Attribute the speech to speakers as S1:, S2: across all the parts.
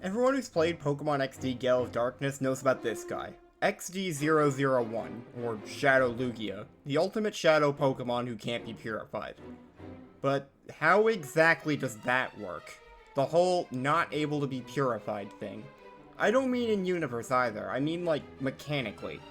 S1: Everyone who's played Pokemon XD Gale of Darkness knows about this guy, XD001, or Shadow Lugia, the ultimate Shadow Pokemon who can't be purified. But how exactly does that work? The whole not able to be purified thing. I don't mean in universe either, I mean like mechanically.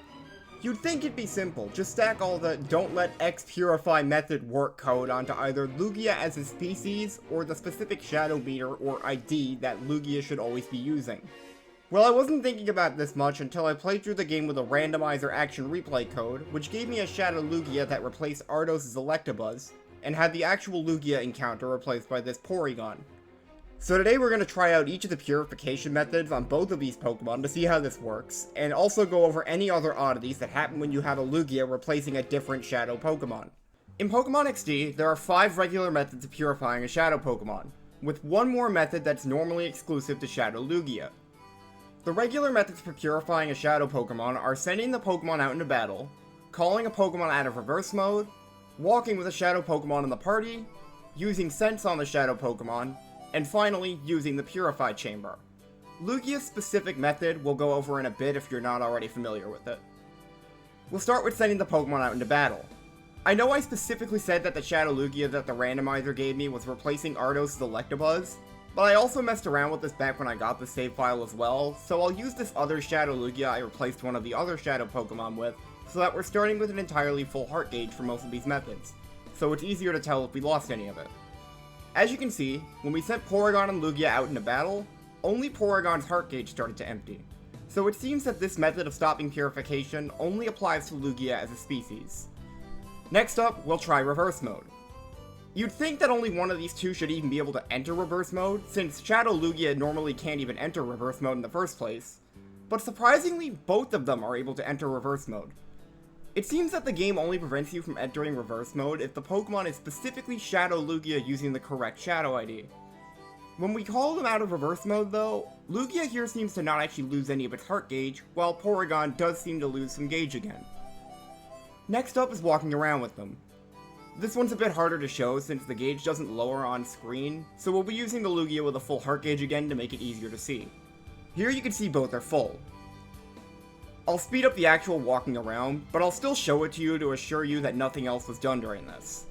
S1: You'd think it'd be simple, just stack all the don't let X purify method work code onto either Lugia as a species, or the specific shadow meter or ID that Lugia should always be using. Well, I wasn't thinking about this much until I played through the game with a randomizer action replay code, which gave me a Shadow Lugia that replaced Ardos' Electabuzz, and had the actual Lugia encounter replaced by this Porygon. So today we're going to try out each of the purification methods on both of these Pokemon to see how this works, and also go over any other oddities that happen when you have a Lugia replacing a different Shadow Pokemon. In Pokemon XD, there are 5 regular methods of purifying a Shadow Pokemon, with one more method that's normally exclusive to Shadow Lugia. The regular methods for purifying a Shadow Pokemon are sending the Pokemon out into battle, calling a Pokemon out of reverse mode, walking with a Shadow Pokemon in the party, using Sense on the Shadow Pokemon, and finally, using the Purify Chamber. Lugia's specific method we'll go over in a bit if you're not already familiar with it. We'll start with sending the Pokemon out into battle. I know I specifically said that the Shadow Lugia that the randomizer gave me was replacing Ardos' Electabuzz, but I also messed around with this back when I got the save file as well, so I'll use this other Shadow Lugia I replaced one of the other Shadow Pokemon with, so that we're starting with an entirely full heart gauge for most of these methods, so it's easier to tell if we lost any of it. As you can see, when we sent Porygon and Lugia out into battle, only Porygon's heart gauge started to empty. So it seems that this method of stopping purification only applies to Lugia as a species. Next up, we'll try reverse mode. You'd think that only one of these two should even be able to enter reverse mode, since Shadow Lugia normally can't even enter reverse mode in the first place, but surprisingly, both of them are able to enter reverse mode. It seems that the game only prevents you from entering reverse mode if the Pokemon is specifically Shadow Lugia using the correct Shadow ID. When we call them out of reverse mode though, Lugia here seems to not actually lose any of its heart gauge, while Porygon does seem to lose some gauge again. Next up is walking around with them. This one's a bit harder to show since the gauge doesn't lower on screen, so we'll be using the Lugia with a full heart gauge again to make it easier to see. Here you can see both are full. I'll speed up the actual walking around, but I'll still show it to you to assure you that nothing else was done during this.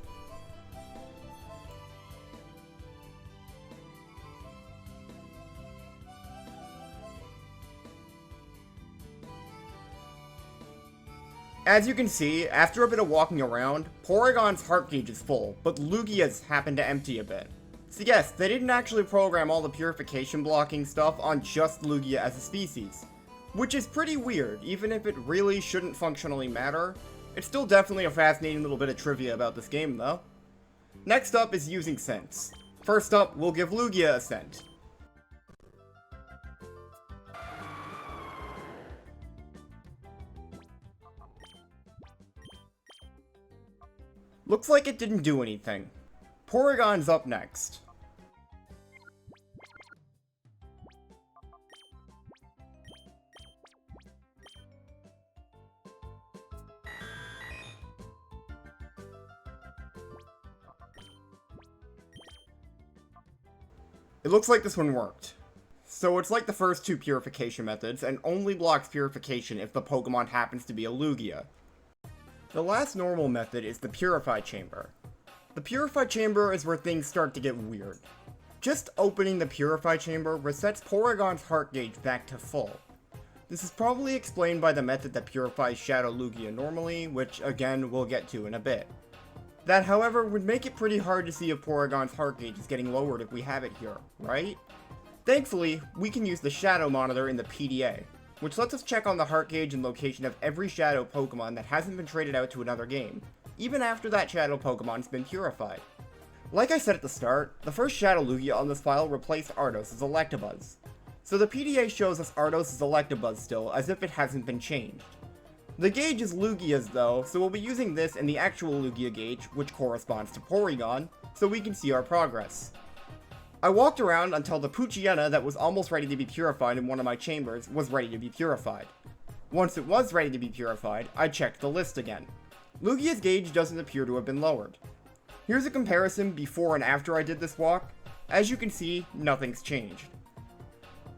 S1: As you can see, after a bit of walking around, Porygon's heart gauge is full, but Lugia's happened to empty a bit. So yes, they didn't actually program all the purification blocking stuff on just Lugia as a species. Which is pretty weird, even if it really shouldn't functionally matter. It's still definitely a fascinating little bit of trivia about this game though. Next up is using Sense. First up, we'll give Lugia a scent. Looks like it didn't do anything. Porygon's up next. It looks like this one worked. So it's like the first two purification methods, and only blocks purification if the Pokemon happens to be a Lugia. The last normal method is the Purify Chamber. The Purify Chamber is where things start to get weird. Just opening the Purify Chamber resets Porygon's heart gauge back to full. This is probably explained by the method that purifies Shadow Lugia normally, which again we'll get to in a bit. That, however, would make it pretty hard to see if Porygon's heart gauge is getting lowered if we have it here, right? Thankfully, we can use the Shadow Monitor in the PDA, which lets us check on the heart gauge and location of every Shadow Pokemon that hasn't been traded out to another game, even after that Shadow Pokemon's been purified. Like I said at the start, the first Shadow Lugia on this file replaced Ardos' Electabuzz, so the PDA shows us Ardos' Electabuzz still, as if it hasn't been changed. The gauge is Lugia's though, so we'll be using this in the actual Lugia gauge, which corresponds to Porygon, so we can see our progress. I walked around until the Poochyena that was almost ready to be purified in one of my chambers was ready to be purified. Once it was ready to be purified, I checked the list again. Lugia's gauge doesn't appear to have been lowered. Here's a comparison before and after I did this walk. As you can see, nothing's changed.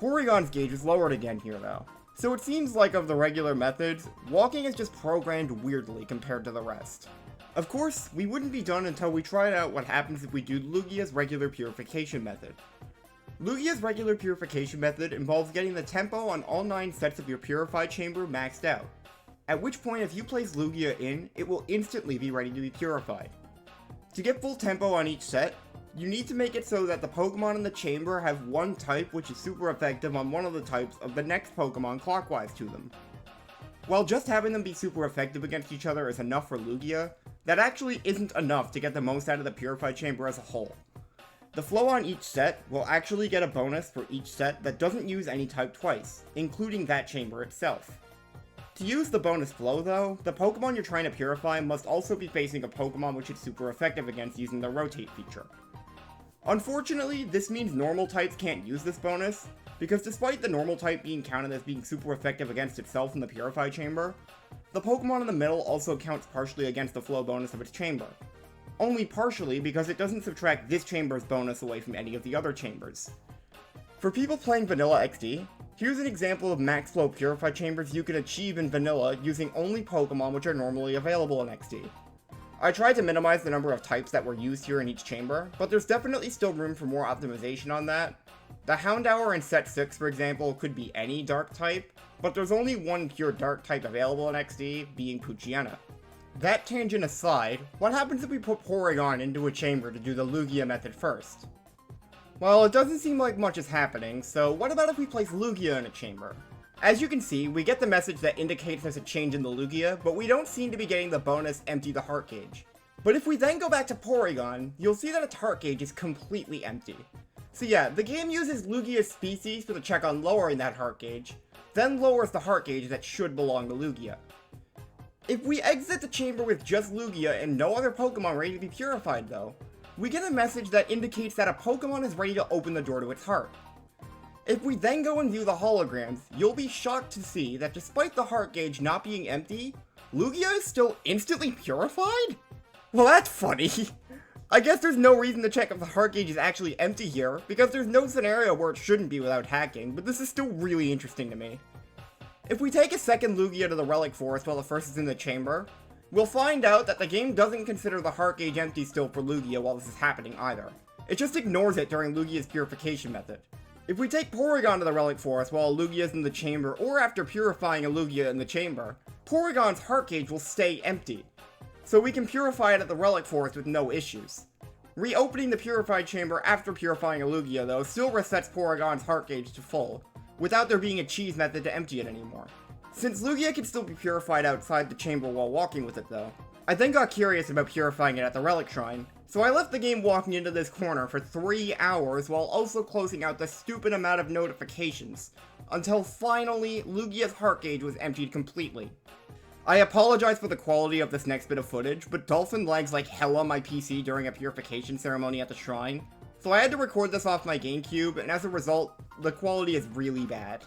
S1: Porygon's gauge is lowered again here though. So it seems like of the regular methods, walking is just programmed weirdly compared to the rest. Of course, we wouldn't be done until we tried out what happens if we do Lugia's regular purification method. Lugia's regular purification method involves getting the tempo on all 9 sets of your purified chamber maxed out, at which point if you place Lugia in, it will instantly be ready to be purified. To get full tempo on each set, you need to make it so that the Pokemon in the chamber have one type which is super effective on one of the types of the next Pokemon clockwise to them. While just having them be super effective against each other is enough for Lugia, that actually isn't enough to get the most out of the purified chamber as a whole. The flow on each set will actually get a bonus for each set that doesn't use any type twice, including that chamber itself. To use the bonus flow though, the Pokemon you're trying to purify must also be facing a Pokemon which is super effective against using the rotate feature. Unfortunately, this means normal types can't use this bonus, because despite the normal type being counted as being super effective against itself in the purified chamber, the Pokemon in the middle also counts partially against the flow bonus of its chamber. Only partially because it doesn't subtract this chamber's bonus away from any of the other chambers. For people playing Vanilla XD, here's an example of max flow purified chambers you can achieve in Vanilla using only Pokemon which are normally available in XD. I tried to minimize the number of types that were used here in each chamber, but there's definitely still room for more optimization on that. The Houndour in set 6, for example, could be any dark type, but there's only one pure dark type available in XD, being Poochyena. That tangent aside, what happens if we put Porygon into a chamber to do the Lugia method first? Well, it doesn't seem like much is happening, so what about if we place Lugia in a chamber? As you can see, we get the message that indicates there's a change in the Lugia, but we don't seem to be getting the bonus empty the heart gauge. But if we then go back to Porygon, you'll see that its heart gauge is completely empty. So yeah, the game uses Lugia's species for the check on lowering that heart gauge, then lowers the heart gauge that should belong to Lugia. If we exit the chamber with just Lugia and no other Pokemon ready to be purified though, we get a message that indicates that a Pokemon is ready to open the door to its heart. If we then go and view the holograms, you'll be shocked to see that despite the heart gauge not being empty, Lugia is still instantly purified? Well, that's funny. I guess there's no reason to check if the heart gauge is actually empty here, because there's no scenario where it shouldn't be without hacking, but this is still really interesting to me. If we take a second Lugia to the Relic Forest while the first is in the chamber, we'll find out that the game doesn't consider the heart gauge empty still for Lugia while this is happening either. It just ignores it during Lugia's purification method. If we take Porygon to the Relic Forest while Lugia is in the chamber, or after purifying a Lugia in the chamber, Porygon's heart gauge will stay empty, so we can purify it at the Relic Forest with no issues. Reopening the purified chamber after purifying a Lugia though still resets Porygon's heart gauge to full, without there being a cheese method to empty it anymore. Since Lugia can still be purified outside the chamber while walking with it though, I then got curious about purifying it at the Relic Shrine, so I left the game walking into this corner for 3 hours while also closing out the stupid amount of notifications, until finally Lugia's heart gauge was emptied completely. I apologize for the quality of this next bit of footage, but Dolphin lags like hell on my PC during a purification ceremony at the shrine, so I had to record this off my GameCube, and as a result, the quality is really bad.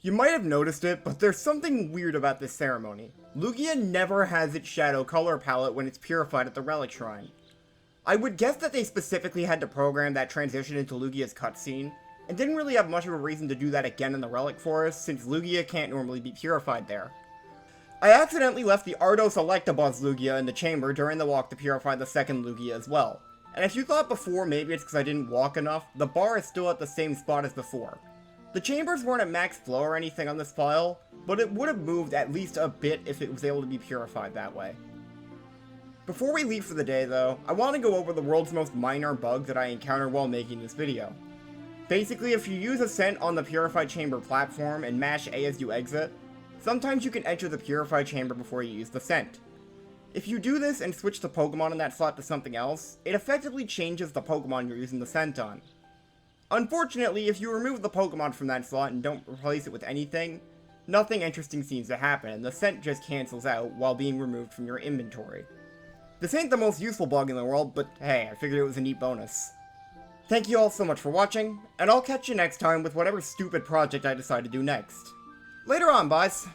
S1: You might have noticed it, but there's something weird about this ceremony. Lugia never has its shadow color palette when it's purified at the Relic Shrine. I would guess that they specifically had to program that transition into Lugia's cutscene, and didn't really have much of a reason to do that again in the Relic Forest, since Lugia can't normally be purified there. I accidentally left the Ardos Electabuzz Lugia in the chamber during the walk to purify the second Lugia as well. And if you thought before maybe it's because I didn't walk enough, the bar is still at the same spot as before. The chambers weren't at max flow or anything on this file, but it would have moved at least a bit if it was able to be purified that way. Before we leave for the day though, I want to go over the world's most minor bug that I encountered while making this video. Basically, if you use Ascent on the purified chamber platform and mash A as you exit, sometimes you can enter the purified chamber before you use the scent. If you do this and switch the Pokemon in that slot to something else, it effectively changes the Pokemon you're using the scent on. Unfortunately, if you remove the Pokemon from that slot and don't replace it with anything, nothing interesting seems to happen, and the scent just cancels out while being removed from your inventory. This ain't the most useful bug in the world, but hey, I figured it was a neat bonus. Thank you all so much for watching, and I'll catch you next time with whatever stupid project I decide to do next. Later on, boys!